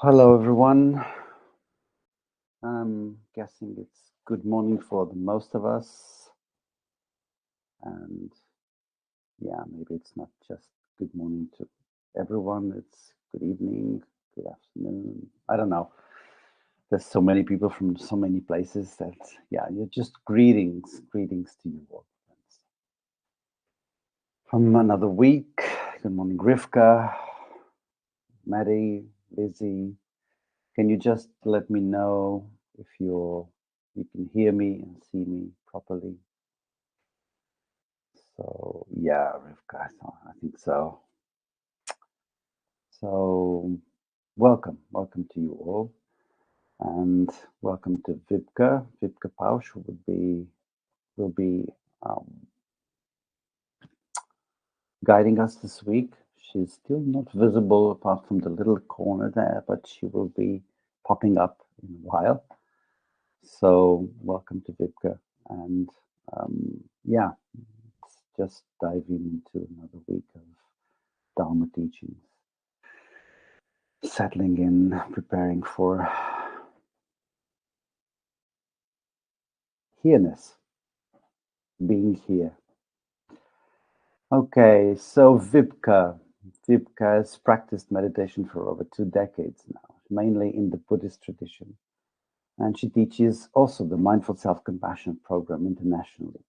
Hello, everyone. I'm guessing it's good morning for the most of us. And yeah, maybe it's not just good morning to everyone, it's good evening, good afternoon. I don't know. There's so many people from so many places that, yeah, you're just greetings to you all. From another week. Good morning, Rivka, Maddie, Lizzie. Can you just let me know if you can hear me and see me properly? So yeah, Rivka, I think so. So welcome to you all, and welcome to Wiebke Pausch, who will be um, guiding us this week. She's still not visible apart from the little corner there, but she will be popping up in a while. So welcome to Wiebke, and yeah, let's just dive into another week of Dharma teachings, settling in, preparing for here-ness, being here. Okay, so Vipka has practiced meditation for over 2 decades now, mainly in the Buddhist tradition. And she teaches also the Mindful Self-Compassion program internationally.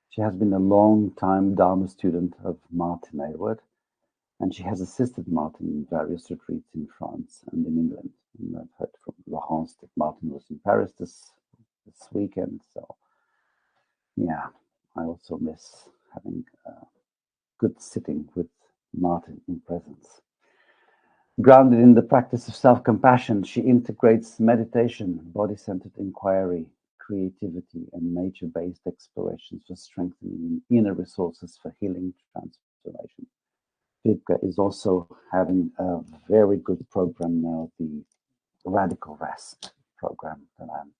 She has been a long-time Dharma student of Martin Aylward, and she has assisted Martin in various retreats in France and in England. And I've heard from Laurence that Martin was in Paris this weekend, so yeah, I also miss having good sitting with Martin in presence. Grounded in the practice of self-compassion, she integrates meditation, body-centered inquiry, creativity, and nature-based explorations for strengthening inner resources for healing transformation. Wiebke is also having a very good program now, the Radical Rest program that I'm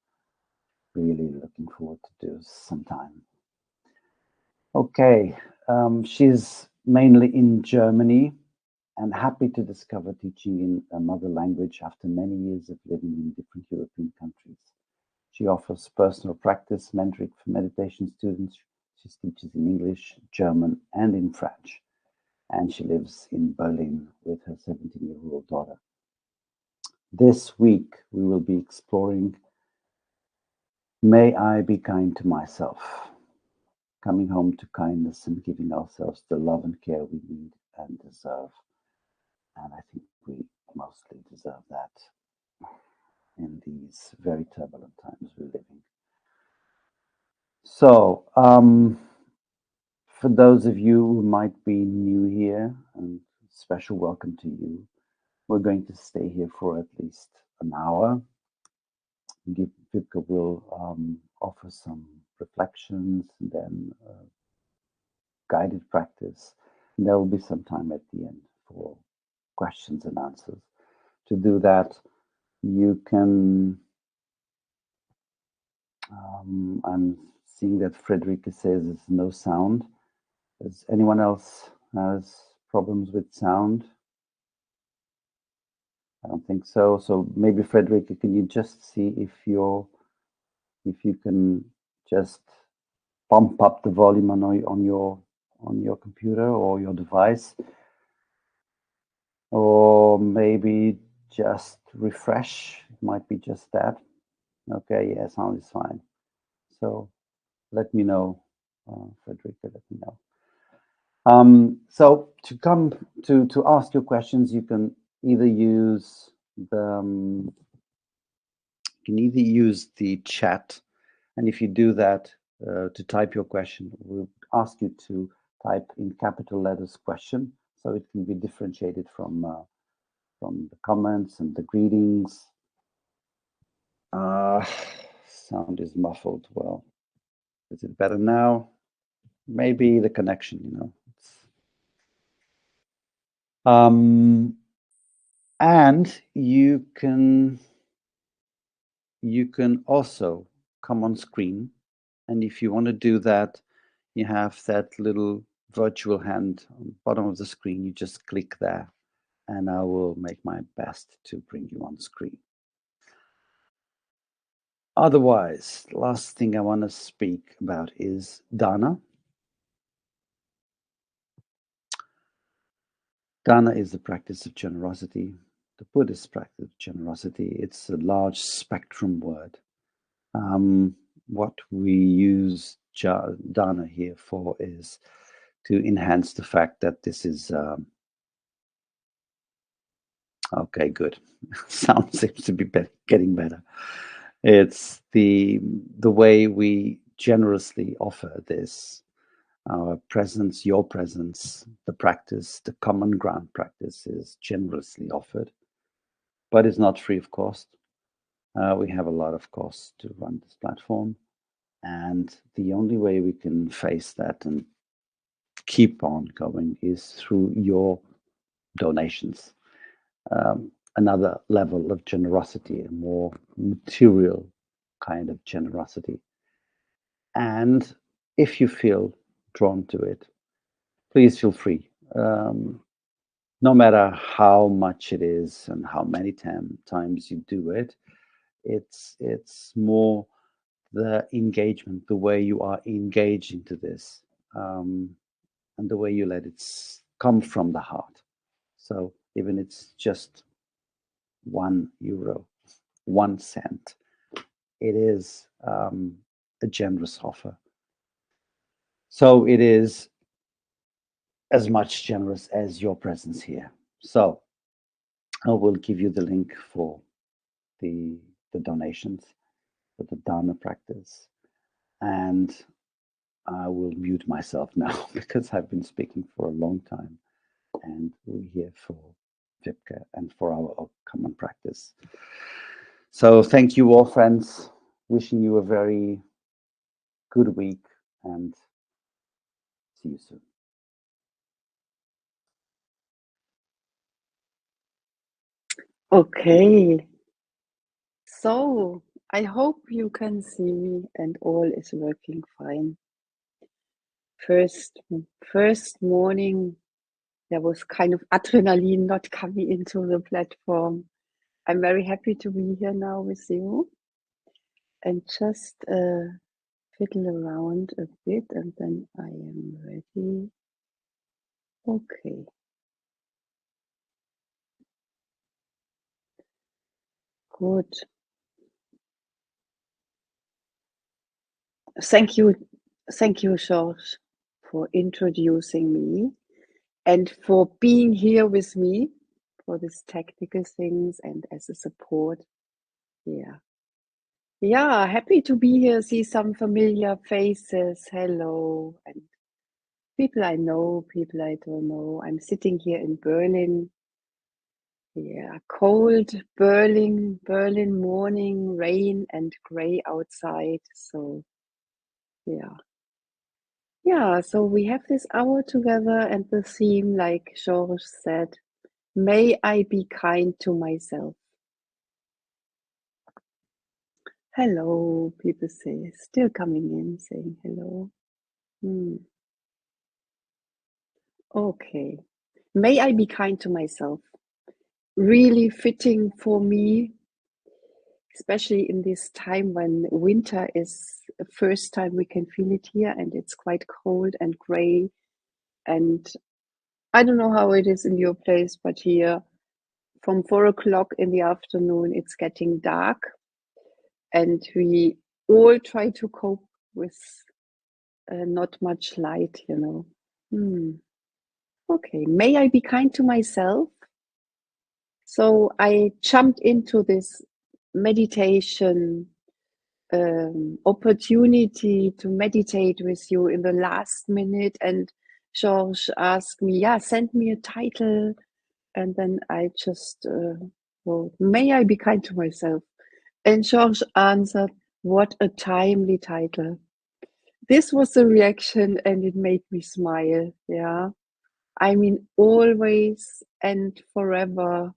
really looking forward to do sometime. Okay, she's mainly in Germany and happy to discover teaching in a mother language after many years of living in different European countries. She offers personal practice mentoring for meditation students. She teaches in English, German, and in French. And she lives in Berlin with her 17-year-old daughter. This week, we will be exploring May I Be Kind to Myself, coming home to kindness and giving ourselves the love and care we need and deserve. And I think we mostly deserve that in these very turbulent times we're living. So, for those of you who might be new here, and special welcome to you. We're going to stay here for at least an hour. Vipka will offer some reflections, and then guided practice. And there will be some time at the end for questions and answers. To do that, you can. I'm seeing that Frederica says there's no sound. Does anyone else has problems with sound? I don't think so. So maybe Frederica, can you just see if you can just bump up the volume on your computer or your device, or maybe just refresh. It might be just that. Okay, yeah, sound is fine. So let me know, Frederica. Let me know. So to come to ask your questions, you can either use the chat, and if you do that to type your question, we'll ask you to type in capital letters question, so it can be differentiated from the comments and the greetings. Sound is muffled. Well, is it better now? Maybe the connection, you know. And you can also come on screen, and if you want to do that, you have that little virtual hand on the bottom of the screen. You just click there, and I will make my best to bring you on screen. Otherwise, the last thing I want to speak about is dana. Dana is the practice of generosity, the Buddhist practice of generosity. It's a large spectrum word. What we use dana here for is to enhance the fact that this is okay, good. Sound seems to be getting better. It's the way we generously offer this, our presence, your presence, the practice, the common ground practice is generously offered, but it's not free of cost. We have a lot of costs to run this platform, and the only way we can face that and keep on going is through your donations. Another level of generosity, a more material kind of generosity. And if you feel drawn to it, please feel free. No matter how much it is and how many times you do it, it's more the engagement, the way you are engaged into this, and the way you let it come from the heart. So even it's just €1, 1 cent, it is a generous offer. So it is as much generous as your presence here. So I will give you the link for the donations for the Dharma practice. And I will mute myself now because I've been speaking for a long time. And we're here for Wiebke and for our common practice. So thank you all, friends. Wishing you a very good week and see you soon. Okay, so I hope you can see me and all is working fine. First morning, there was kind of adrenaline not coming into the platform. I'm very happy to be here now with you and just fiddle around a bit and then I am ready. Okay. Good. Thank you, George, for introducing me and for being here with me for these technical things and as a support. Yeah, happy to be here, see some familiar faces. Hello, and people I know, people I don't know. I'm sitting here in Berlin. Yeah, cold Berlin morning, rain and gray outside. So yeah, so we have this hour together and the theme, like George said, may I be kind to myself. Hello, people say, still coming in, saying hello. Okay. May I be kind to myself. Really fitting for me, especially in this time when winter is the first time we can feel it here and it's quite cold and gray. And I don't know how it is in your place, but here from 4 o'clock in the afternoon, it's getting dark. And we all try to cope with not much light, Okay, may I be kind to myself? So I jumped into this meditation opportunity to meditate with you in the last minute, and George asked me, send me a title. And then I just wrote, may I be kind to myself? And George answered, what a timely title. This was the reaction and it made me smile. Yeah. I mean, always and forever,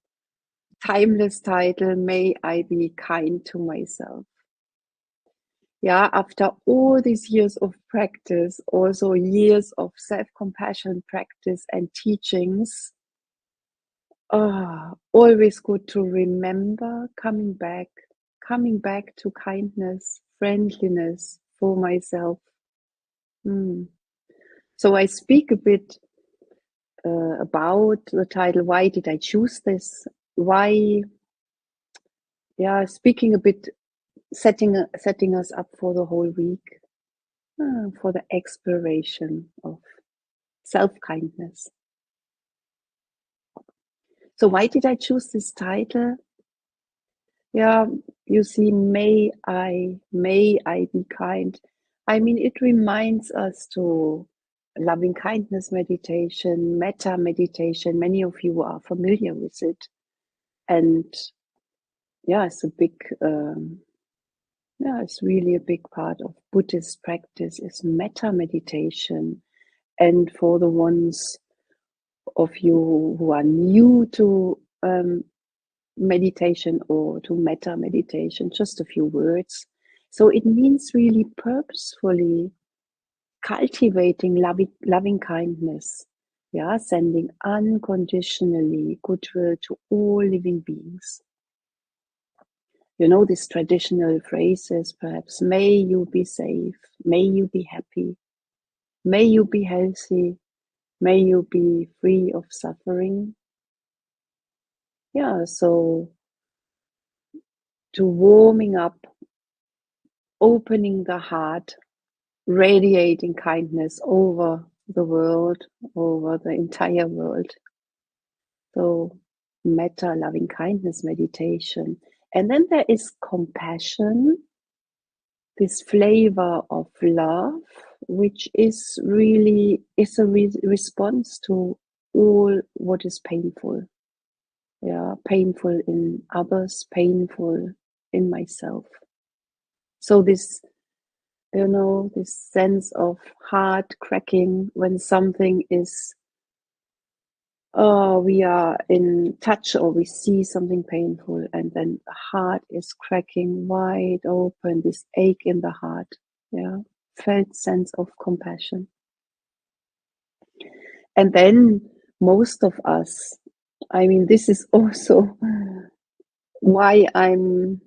timeless title, may I be kind to myself. Yeah, after all these years of practice, also years of self-compassion practice and teachings, Always good to remember coming back to kindness, friendliness for myself. So I speak a bit about the title. Why did I choose this? Why? Yeah, speaking a bit, setting us up for the whole week, for the exploration of self-kindness. So why did I choose this title? Yeah, you see, may I be kind. I mean, it reminds us to loving kindness meditation, metta meditation. Many of you are familiar with it. And yeah, it's really a big part of Buddhist practice is metta meditation. And for the ones of you who are new to meditation or to metta meditation, just a few words. So it means really purposefully cultivating loving kindness, yeah, sending unconditionally goodwill to all living beings. You know, these traditional phrases, perhaps, may you be safe, may you be happy, may you be healthy, may you be free of suffering. Yeah, so to warming up, opening the heart, radiating kindness over the world, over the entire world. So, metta, loving kindness meditation. And then there is compassion, this flavor of love, which is really a response to all what is painful. Yeah, painful in others, painful in myself. So this, you know, this sense of heart cracking when something is, we are in touch or we see something painful, and then the heart is cracking wide open, this ache in the heart. Yeah, felt sense of compassion. And then most of us, I mean, this is also why I'm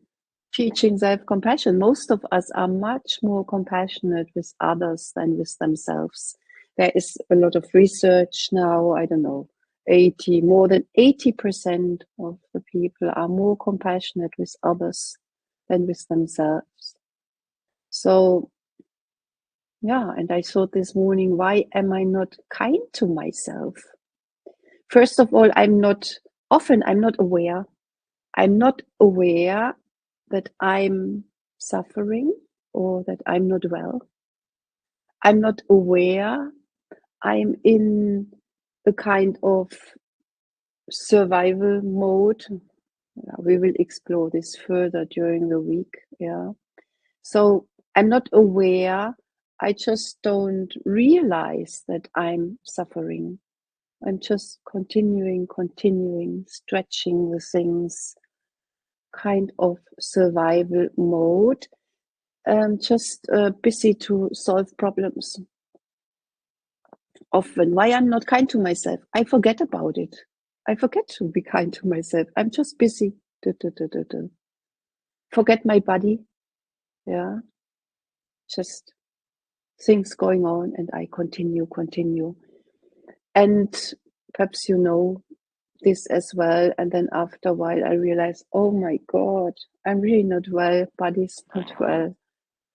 teaching self-compassion. Most of us are much more compassionate with others than with themselves. There is a lot of research now, I don't know, more than 80% of the people are more compassionate with others than with themselves. So, yeah, and I thought this morning, why am I not kind to myself? First of all, I'm not aware. I'm not aware that I'm suffering or that I'm not well. I'm not aware I'm in a kind of survival mode. We will explore this further during the week. Yeah. So I'm not aware. I just don't realize that I'm suffering. I'm just continuing, stretching the things, kind of survival mode. Just busy to solve problems. Often, why I'm not kind to myself, I forget about it. I forget to be kind to myself. I'm just busy. Forget my body. Yeah, just things going on, and I continue. And perhaps you know this as well. And then after a while, I realize, oh my God, I'm really not well. Body's not well.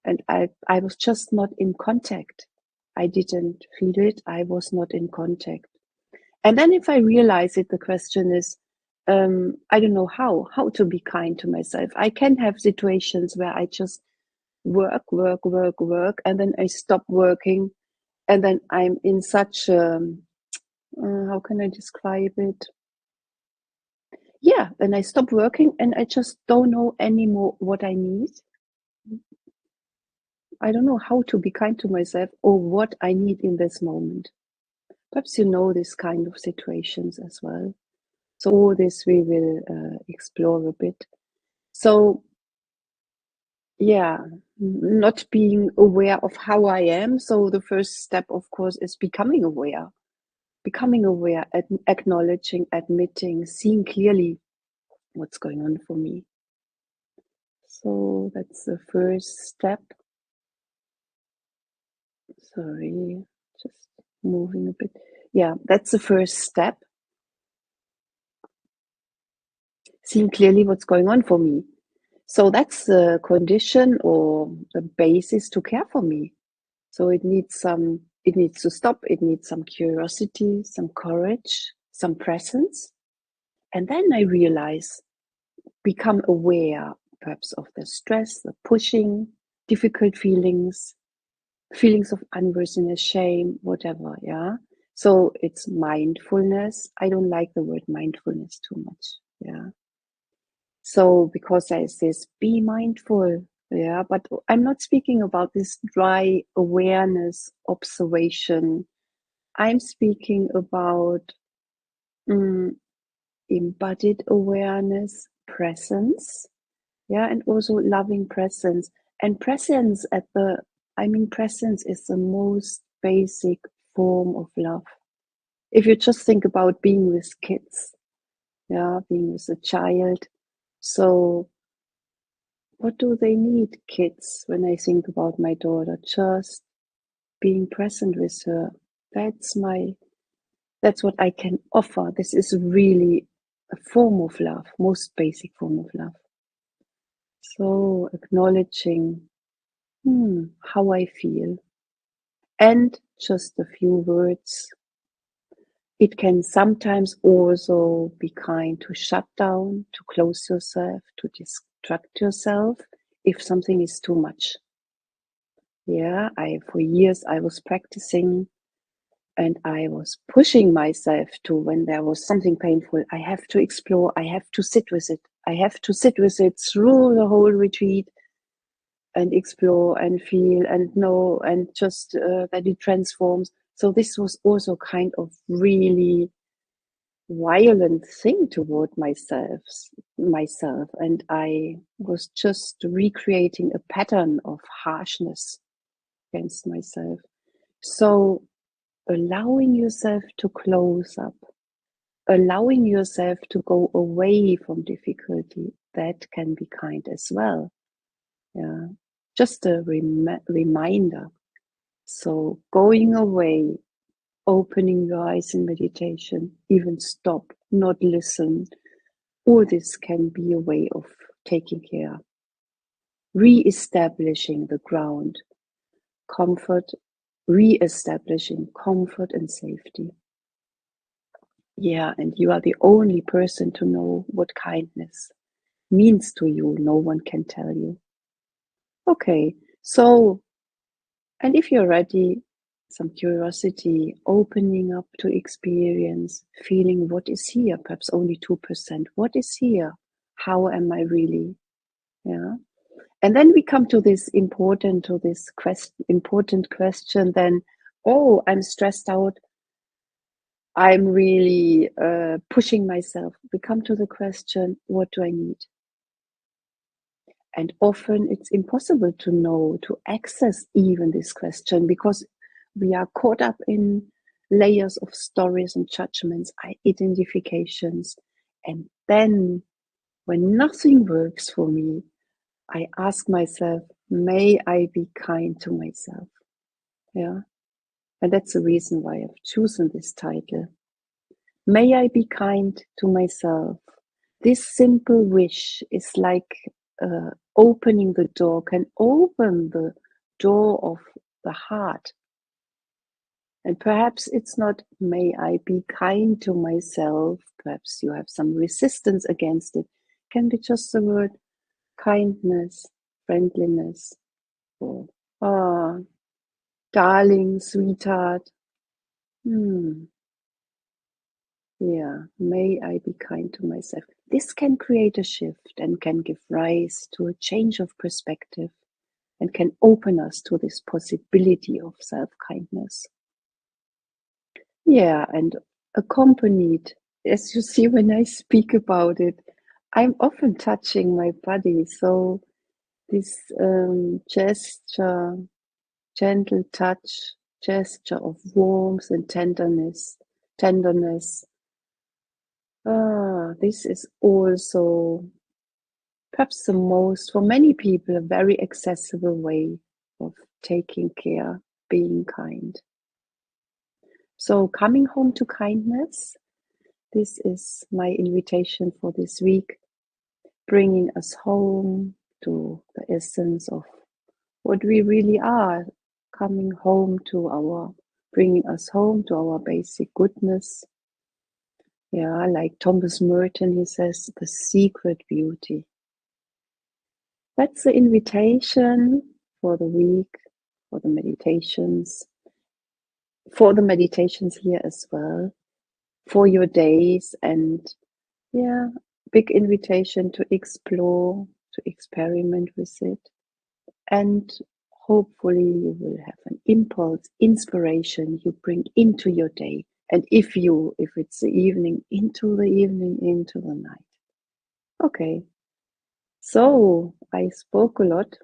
And I was just not in contact. I didn't feel it. I was not in contact. And then if I realize it, the question is, I don't know how to be kind to myself. I can have situations where I just work, and then I stop working. And then I'm in such, how can I describe it? Yeah, then I stop working and I just don't know anymore what I need. I don't know how to be kind to myself or what I need in this moment. Perhaps you know this kind of situations as well. So all this we will explore a bit. So yeah, not being aware of how I am. So the first step, of course, is becoming aware. becoming aware, acknowledging, admitting, seeing clearly what's going on for me. So that's the first step. Sorry, just moving a bit. Yeah, that's the first step. Seeing clearly what's going on for me. So that's the condition or the basis to care for me. So it needs to stop, it needs some curiosity, some courage, some presence. And then I realize, become aware perhaps of the stress, the pushing, difficult feelings of unworthiness, shame, whatever. Yeah. So it's mindfulness. I don't like the word mindfulness too much. Yeah. So because there is this be mindful. Yeah. But I'm not speaking about this dry awareness, observation. I'm speaking about embodied awareness, presence. Yeah. And also loving presence. And presence presence is the most basic form of love. If you just think about being with kids, yeah, being with a child. So what do they need, kids? When I think about my daughter, just being present with her. That's what I can offer. This is really a form of love, most basic form of love. So acknowledging how I feel. And just a few words. It can sometimes also be kind to shut down, to close yourself, to distract yourself if something is too much. Yeah, for years I was practicing and I was pushing myself to, when there was something painful, I have to explore, I have to sit with it. I have to sit with it through the whole retreat and explore and feel and know and just that it transforms. So this was also kind of really violent thing toward myself, and I was just recreating a pattern of harshness against myself. So allowing yourself to close up, allowing yourself to go away from difficulty, that can be kind as well. Yeah, just a reminder. So going away, opening your eyes in meditation, even stop, not listen. All this can be a way of taking care. Re-establishing the ground, comfort, re-establishing comfort and safety. Yeah, and you are the only person to know what kindness means to you. No one can tell you. Okay, so, and if you're ready, some curiosity, opening up to experience, feeling what is here, perhaps only 2%. What is here? How am I really? Yeah. And then we come to this important question then, oh, I'm stressed out. I'm really pushing myself. We come to the question, what do I need? And often it's impossible to know, to access even this question, because we are caught up in layers of stories and judgments, identifications. And then when nothing works for me, I ask myself, may I be kind to myself? Yeah. And that's the reason why I've chosen this title. May I be kind to myself. This simple wish is like opening the door, can open the door of the heart. And perhaps it's not, may I be kind to myself. Perhaps you have some resistance against it. It can be just the word kindness, friendliness, or darling, sweetheart. Yeah, may I be kind to myself. This can create a shift and can give rise to a change of perspective and can open us to this possibility of self-kindness. Yeah, and accompanied, as you see when I speak about it, I'm often touching my body. So this gesture, gentle touch, gesture of warmth and tenderness, tenderness. This is also perhaps the most, for many people, a very accessible way of taking care, being kind. So coming home to kindness, this is my invitation for this week, bringing us home to the essence of what we really are, bringing us home to our basic goodness. Yeah, like Thomas Merton, he says, the secret beauty. That's the invitation for the week, for the meditations here as well, for your days, and yeah, big invitation to explore, to experiment with it, and hopefully you will have an impulse, inspiration you bring into your day, and if it's the evening, into the night. Okay, so I spoke a lot.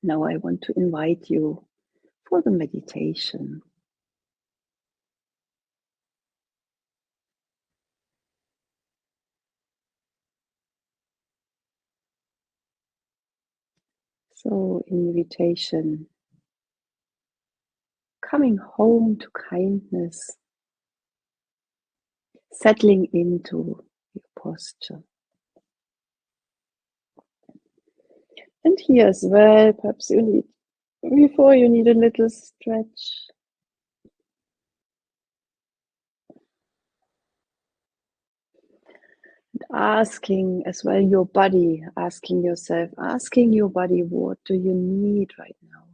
Now I want to invite you for the meditation. So, invitation, coming home to kindness, settling into your posture. And here as well, perhaps before you need a little stretch. Asking as well your body, asking your body, what do you need right now?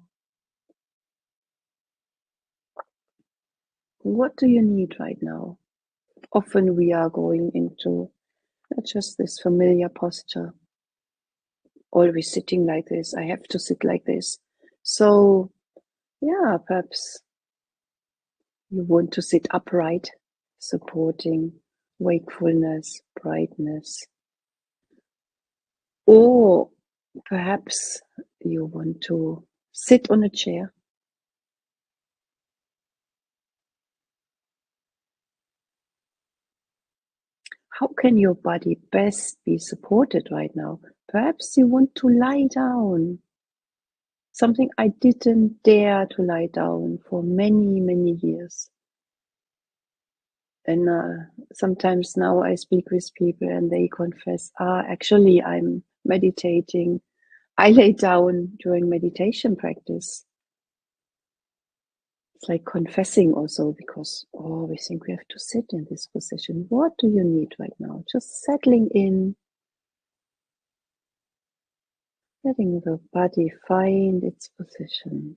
What do you need right now? Often we are going into just this familiar posture, always sitting like this. I have to sit like this. So, yeah, perhaps you want to sit upright, supporting wakefulness, brightness. Or perhaps you want to sit on a chair. How can your body best be supported right now? Perhaps you want to lie down. Something I didn't dare to lie down for many, many years. And sometimes now I speak with people and they confess, actually I'm meditating. I lay down during meditation practice. It's like confessing also, because we think we have to sit in this position. What do you need right now? Just settling in, letting the body find its position.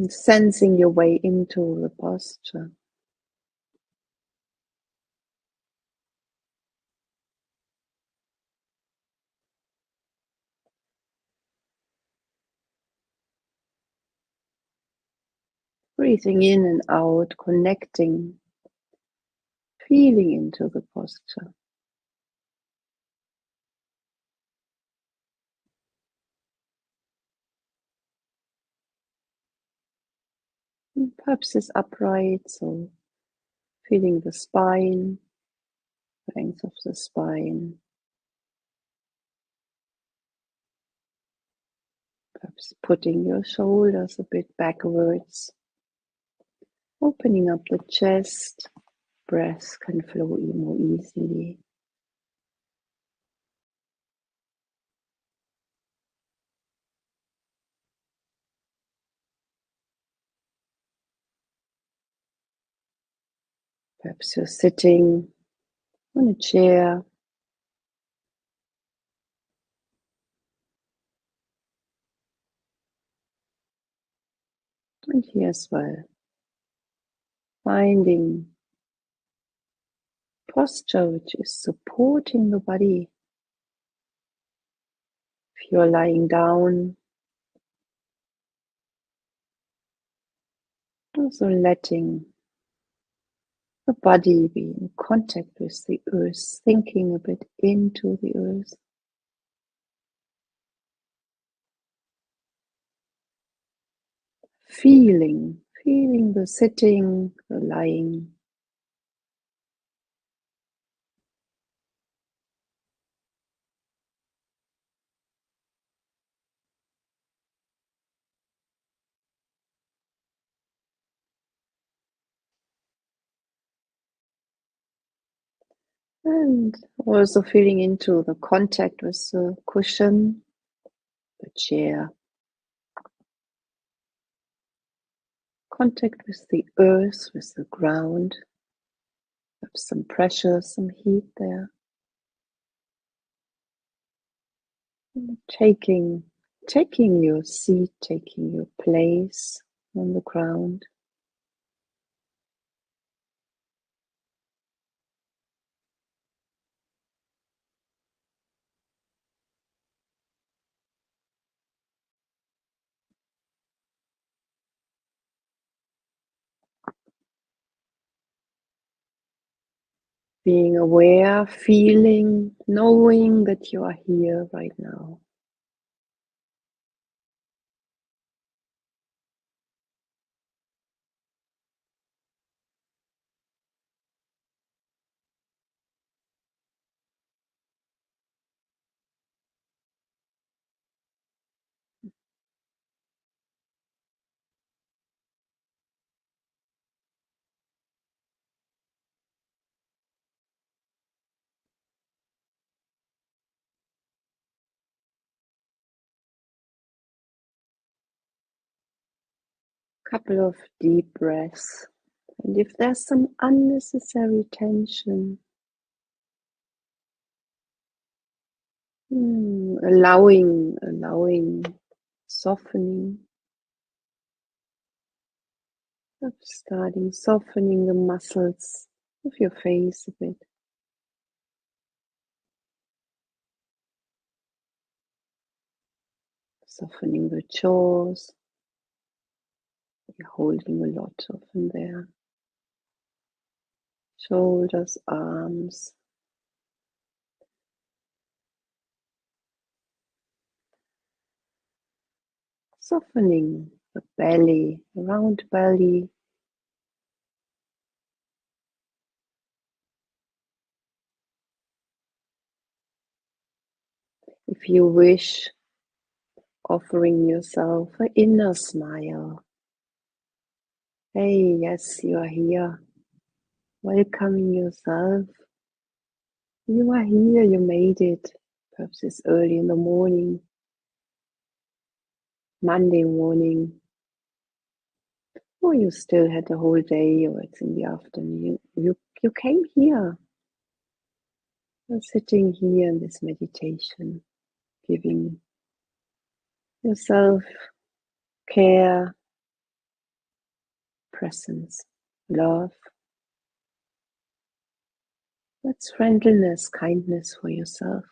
Sensing your way into the posture. Breathing in and out, connecting, feeling into the posture. Perhaps it's upright, so feeling the spine, length of the spine. Perhaps putting your shoulders a bit backwards, opening up the chest. Breath can flow more easily. Perhaps you're sitting on a chair. And here as well, finding posture which is supporting the body. If you're lying down, Also letting the body be in contact with the earth, sinking a bit into the earth. Feeling the sitting, the lying. And also feeling into the contact with the cushion, the chair. Contact with the earth, with the ground. Have some pressure, some heat there. Taking your seat, taking your place on the ground. Being aware, feeling, knowing that you are here right now. Couple of deep breaths. And if there's some unnecessary tension, allowing, softening, starting softening the muscles of your face a bit. Softening the jaws. You're holding a lot often there. Shoulders, arms. Softening the belly, round belly. If you wish, offering yourself an inner smile. Hey, yes, you are here. Welcoming yourself. You are here, you made it. Perhaps it's early in the morning, Monday morning, or you still had the whole day, or it's in the afternoon. You came here. You're sitting here in this meditation, giving yourself care, presence, love. That's friendliness, kindness for yourself.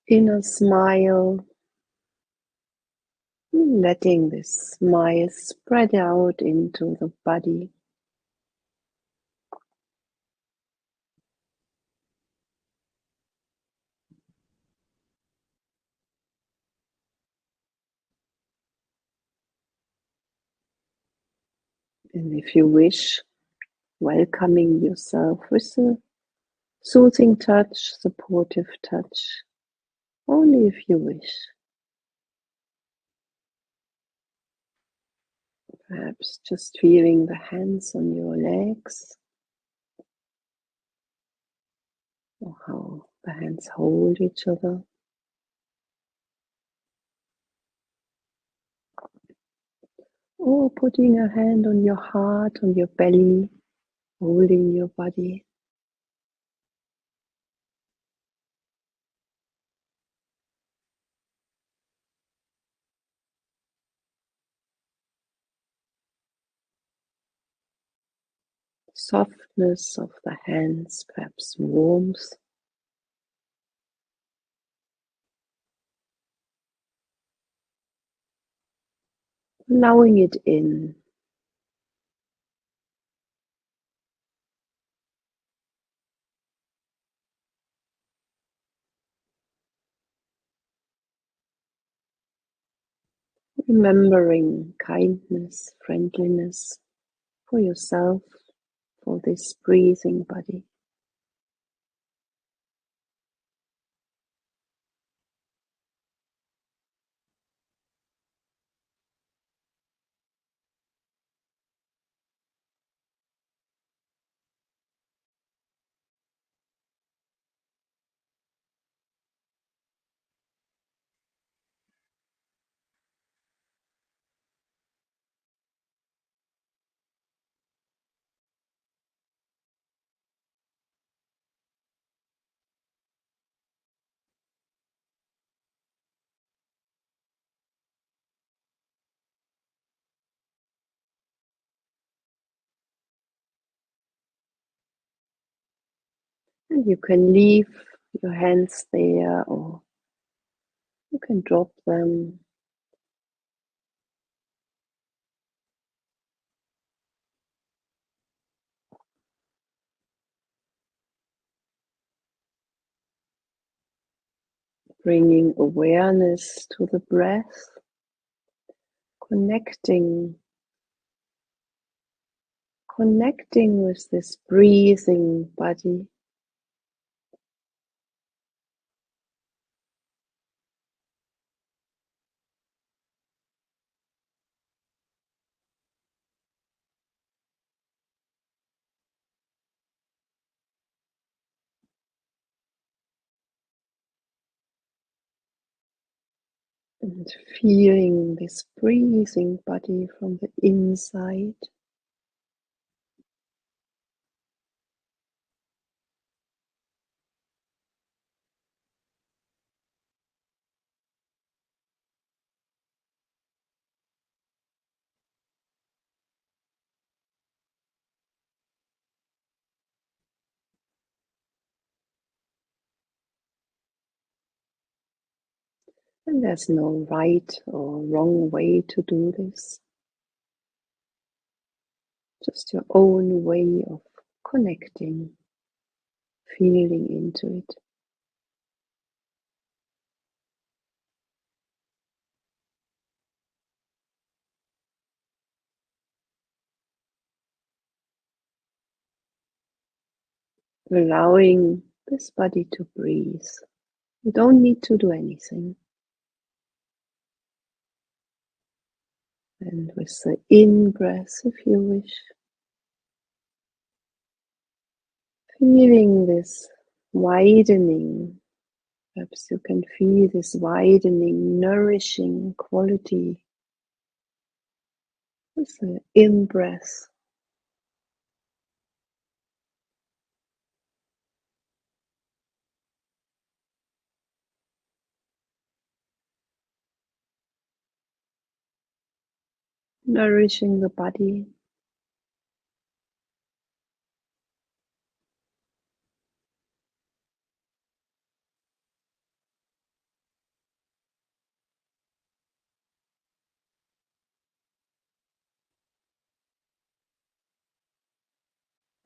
Inner smile, letting this smile spread out into the body. And if you wish, welcoming yourself with a soothing touch, supportive touch, only if you wish. Perhaps just feeling the hands on your legs, or how the hands hold each other. Or putting a hand on your heart, on your belly, holding your body. Softness of the hands, perhaps warmth. Allowing it in. Remembering kindness, friendliness for yourself, for this breathing body. And you can leave your hands there or you can drop them. Bringing awareness to the breath, connecting with this breathing body. And feeling this breathing body from the inside. And there's no right or wrong way to do this. Just your own way of connecting, feeling into it. Allowing this body to breathe. You don't need to do anything. And with the in-breath, if you wish, feeling this widening. Perhaps you can feel this widening, nourishing quality with the in-breath. Nourishing the body.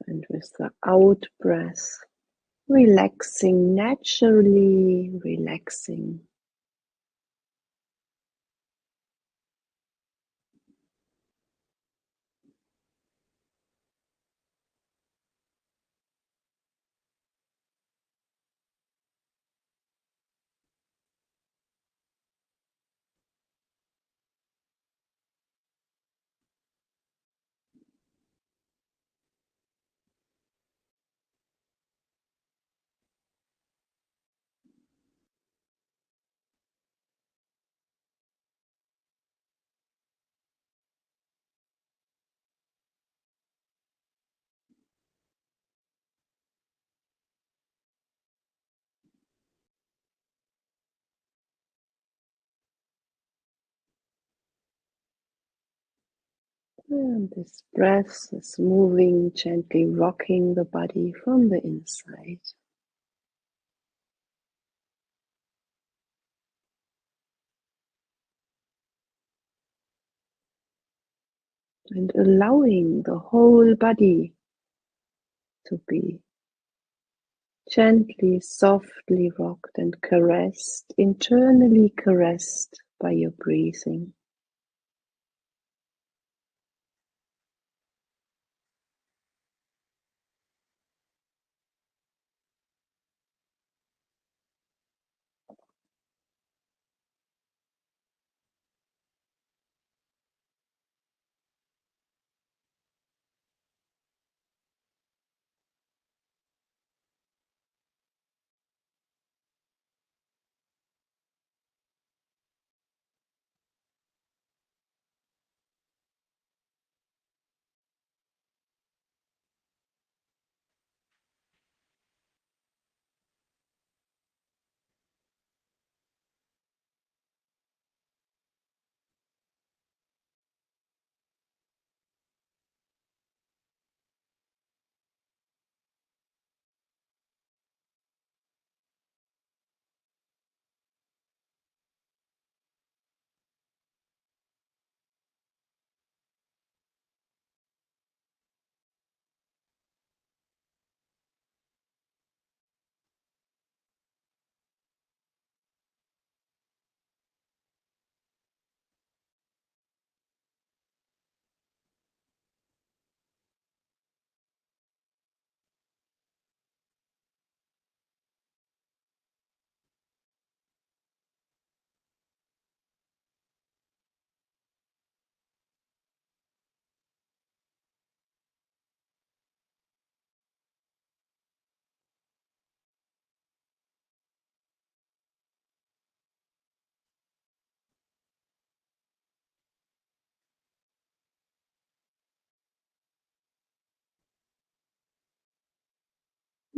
And with the out breath, relaxing, naturally relaxing. And this breath is moving, gently rocking the body from the inside. And allowing the whole body to be gently, softly rocked and caressed, internally caressed by your breathing.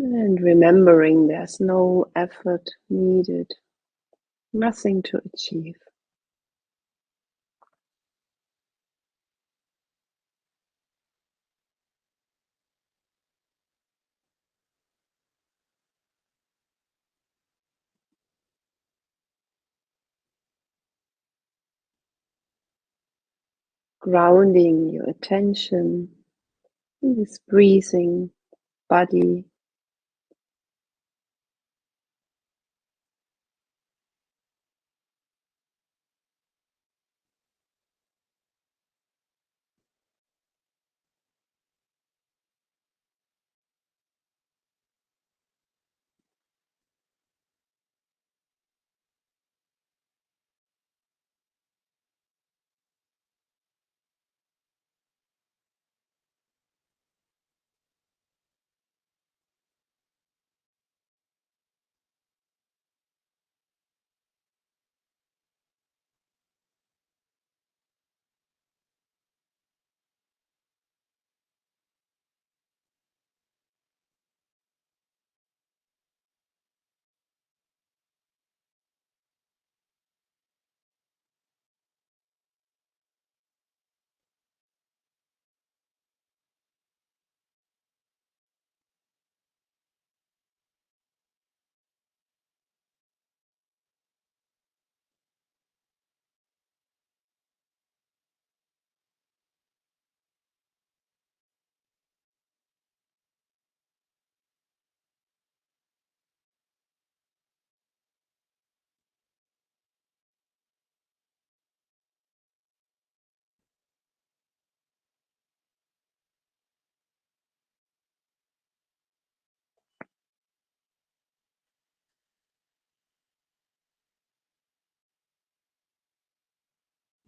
And remembering there's no effort needed, nothing to achieve. Grounding your attention in this breathing body.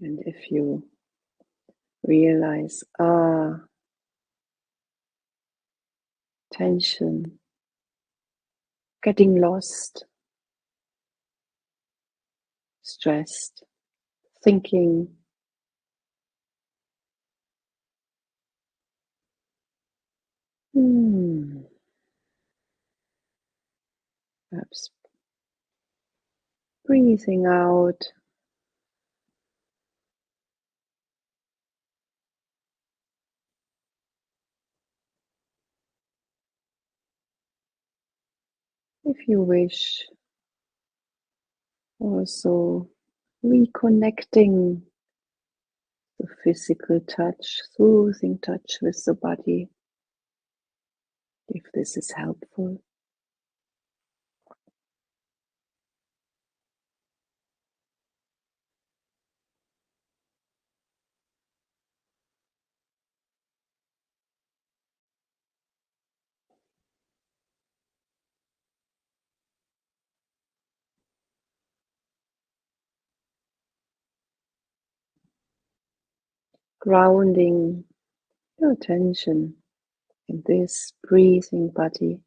And if you realize, tension, getting lost, stressed, thinking, perhaps breathing out, If you wish, also reconnecting the physical touch, soothing touch with the body, if this is helpful. Grounding your attention in this breathing body.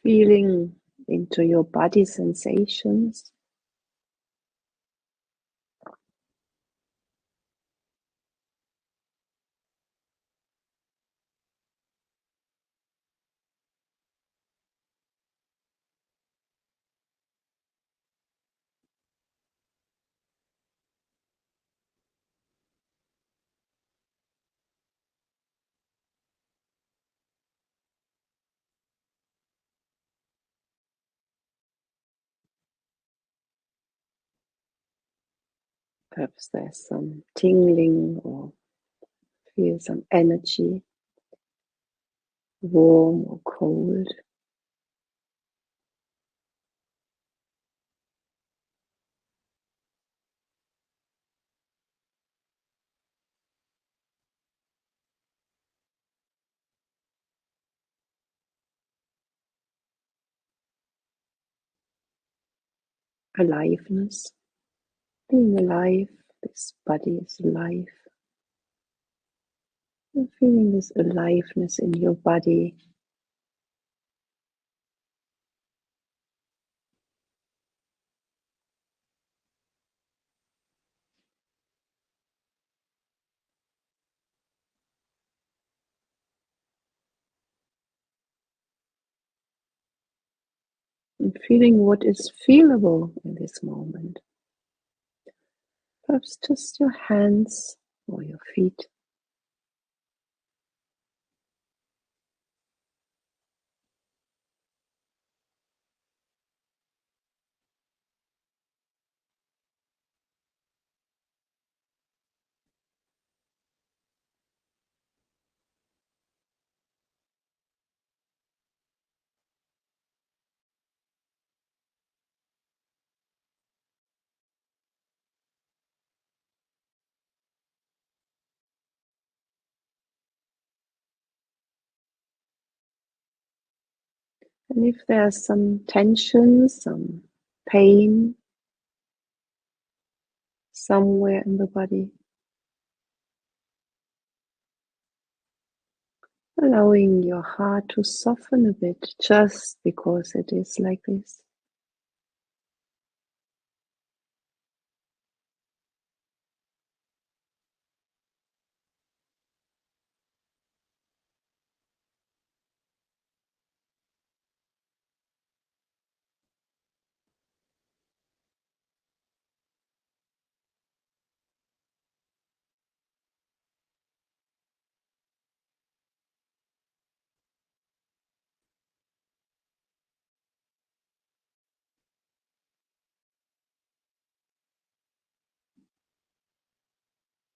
Feeling into your body sensations. Perhaps there's some tingling or feel some energy, warm or cold. Aliveness, being alive, this body is alive. And feeling this aliveness in your body. And feeling what is feelable in this moment. Perhaps just your hands or your feet. And if there's some tension, some pain somewhere in the body, allowing your heart to soften a bit just because it is like this.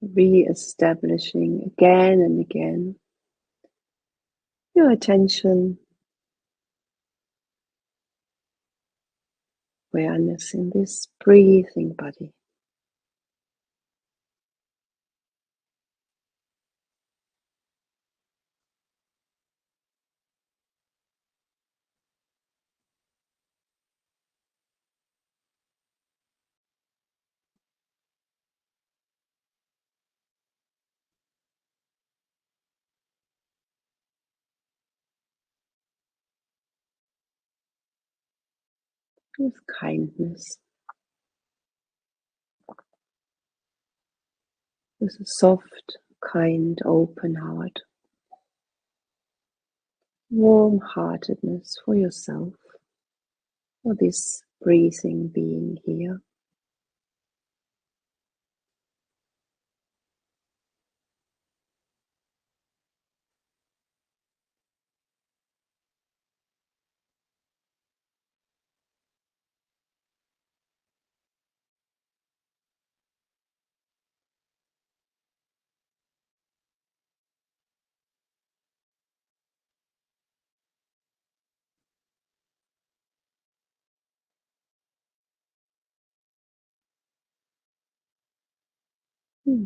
Re-establishing again and again your attention, awareness in this breathing body. with kindness, with a soft, kind, open heart, warm-heartedness for yourself, for this breathing being here.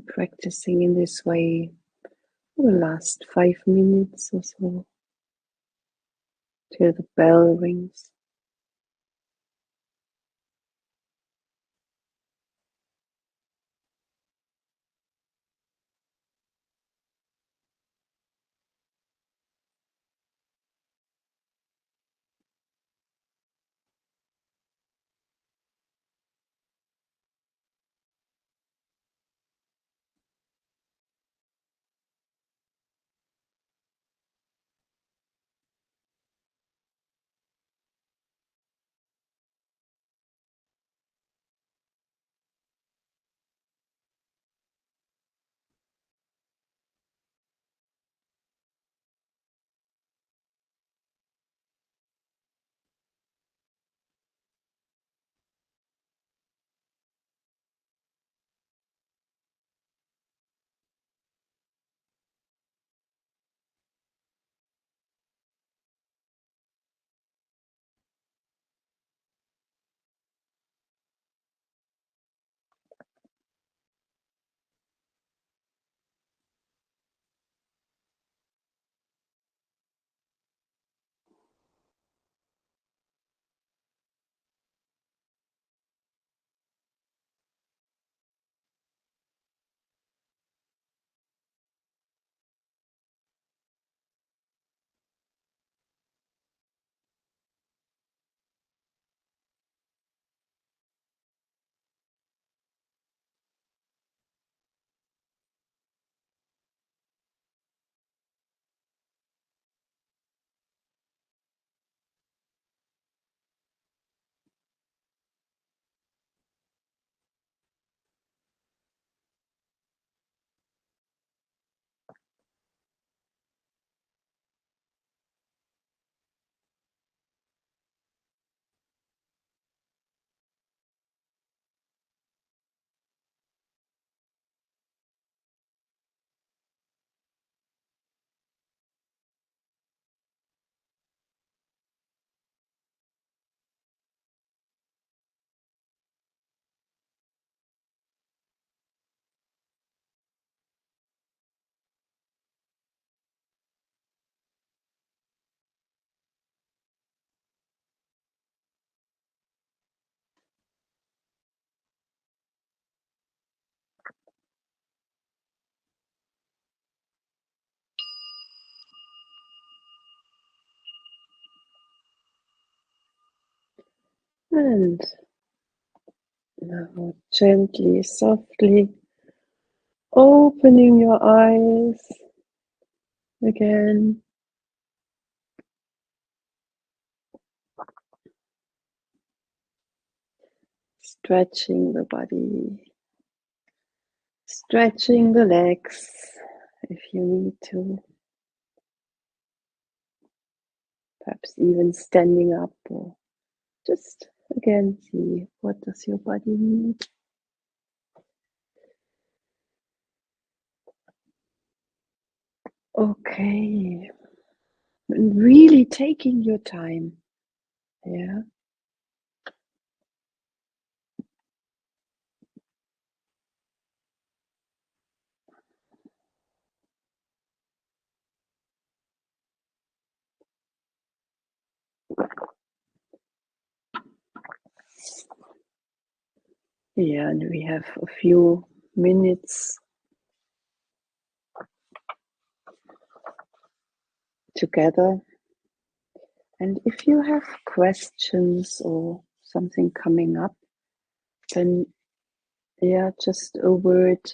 Practicing in this way for the last 5 minutes or so, till the bell rings. And now gently, softly opening your eyes again. Stretching the body, stretching the legs if you need to. Perhaps even standing up, or just again see what does your body need. Okay, and really taking your time. Yeah. Yeah, and we have a few minutes together. And if you have questions or something coming up, then yeah, just a word.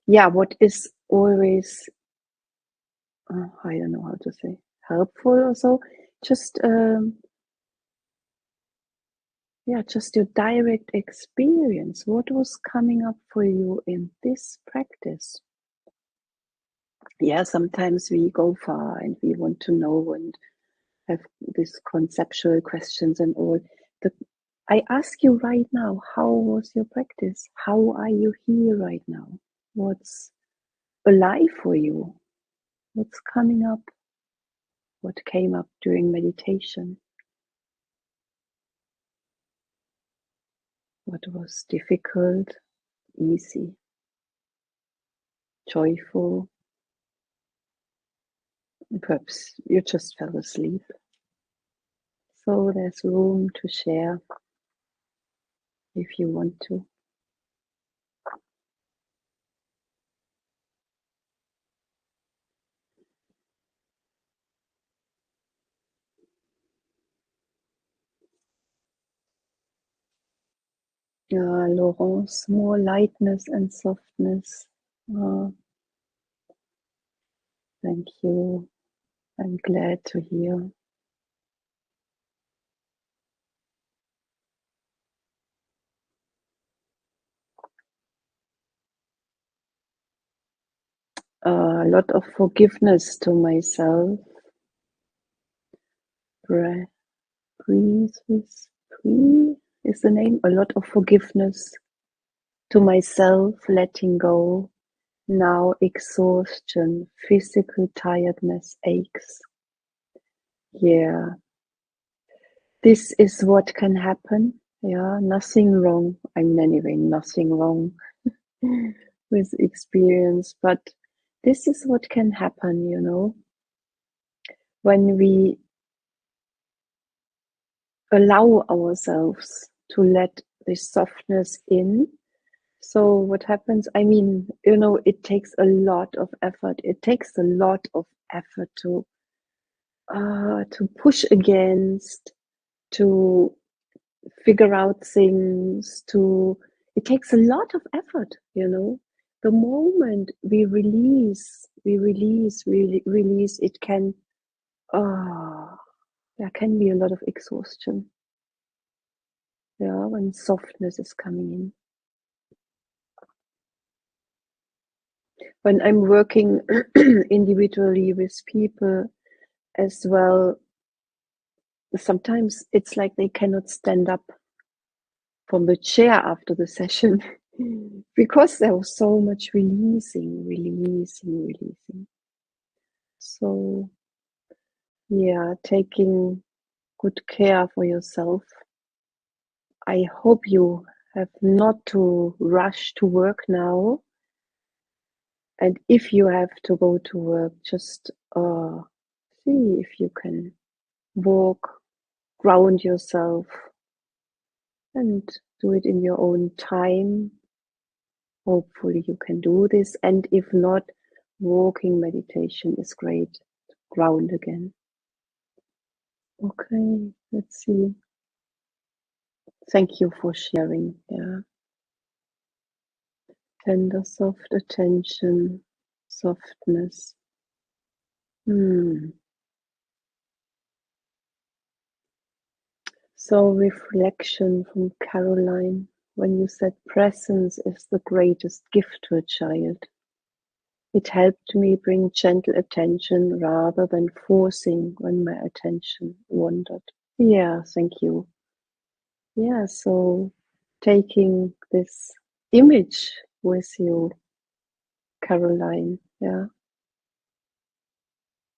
What is always, I don't know how to say, helpful or so. Just just your direct experience. What was coming up for you in this practice? Yeah, sometimes we go far and we want to know and have these conceptual questions and all. I ask you right now, how was your practice? How are you here right now? What's alive for you? What's coming up? What came up during meditation? What was difficult, easy, joyful? Perhaps you just fell asleep. So there's room to share if you want to. Laurence, more lightness and softness. Thank you. I'm glad to hear. A lot of forgiveness to myself. Breathe with breathe is the name. A lot of forgiveness to myself, letting go. Now exhaustion, physical tiredness, aches. Yeah, this is what can happen. Yeah, nothing wrong. I mean, anyway, nothing wrong with experience, but this is what can happen, when we allow ourselves to let this softness in. So what happens, I mean, it takes a lot of effort. It takes a lot of effort to push against, to figure out things, it takes a lot of effort. The moment we release, it can, there can be a lot of exhaustion. Yeah, when softness is coming in. When I'm working individually with people as well, sometimes it's like they cannot stand up from the chair after the session because there was so much releasing. So, yeah, taking good care for yourself. I hope you have not to rush to work now. And if you have to go to work, just see if you can walk, ground yourself, and do it in your own time. Hopefully you can do this. And if not, walking meditation is great. Ground again. Okay, let's see. Thank you for sharing. Yeah. Tender, soft attention, softness. So reflection from Caroline, when you said presence is the greatest gift to a child. It helped me bring gentle attention rather than forcing when my attention wandered. Yeah, thank you. Yeah, so taking this image with you, Caroline, yeah,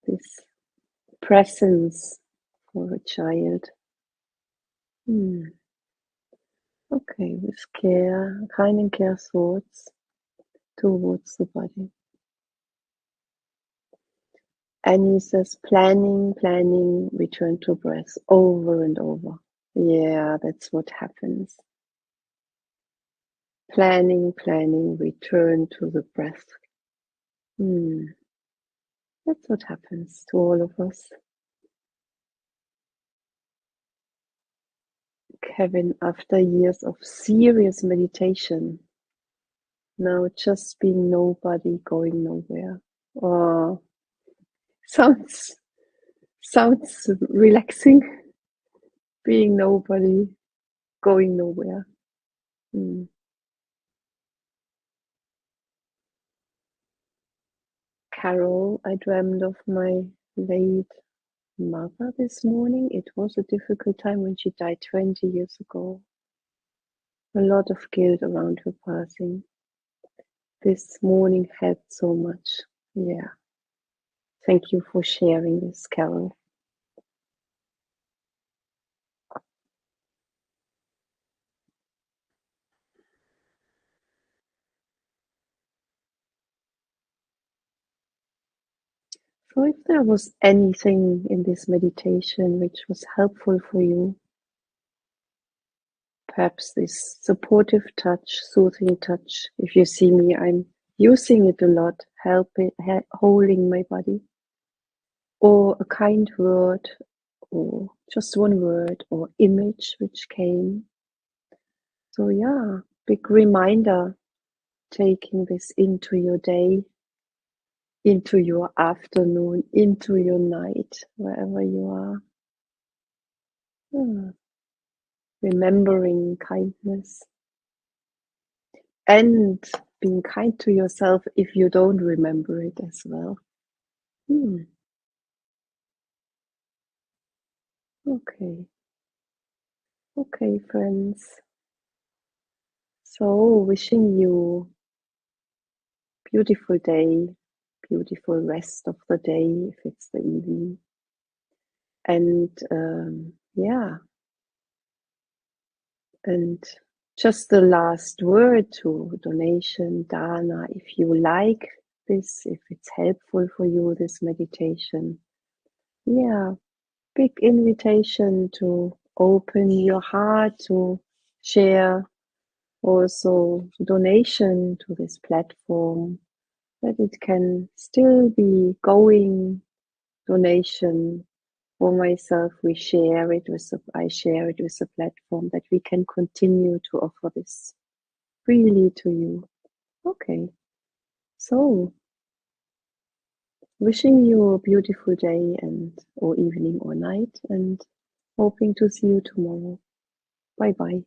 this presence for a child. Okay, with care, kind and care thoughts towards the body. Annie says planning, return to breath over and over. Yeah, that's what happens. Planning, return to the breath. That's what happens to all of us. Kevin, after years of serious meditation, now just being nobody, going nowhere. Oh, sounds relaxing. Being nobody, going nowhere. Carol, I dreamed of my late mother this morning. It was a difficult time when she died 20 years ago. A lot of guilt around her passing. This morning helped so much. Yeah. Thank you for sharing this, Carol. So if there was anything in this meditation which was helpful for you, perhaps this supportive touch, soothing touch. If you see me, I'm using it a lot, holding my body, or a kind word, or just one word or image which came. So yeah, big reminder, taking this into your day, into your afternoon, into your night, wherever you are. Remembering kindness and being kind to yourself if you don't remember it as well. Okay, friends. So wishing you beautiful day, beautiful rest of the day if it's the evening. And and just the last word to donation, Dana, if you like this, if it's helpful for you, this meditation. Yeah, big invitation to open your heart to share also donation to this platform, that it can still be going donation for myself. I share it with the platform, that we can continue to offer this freely to you. Okay, so wishing you a beautiful day and or evening or night, and hoping to see you tomorrow. Bye bye.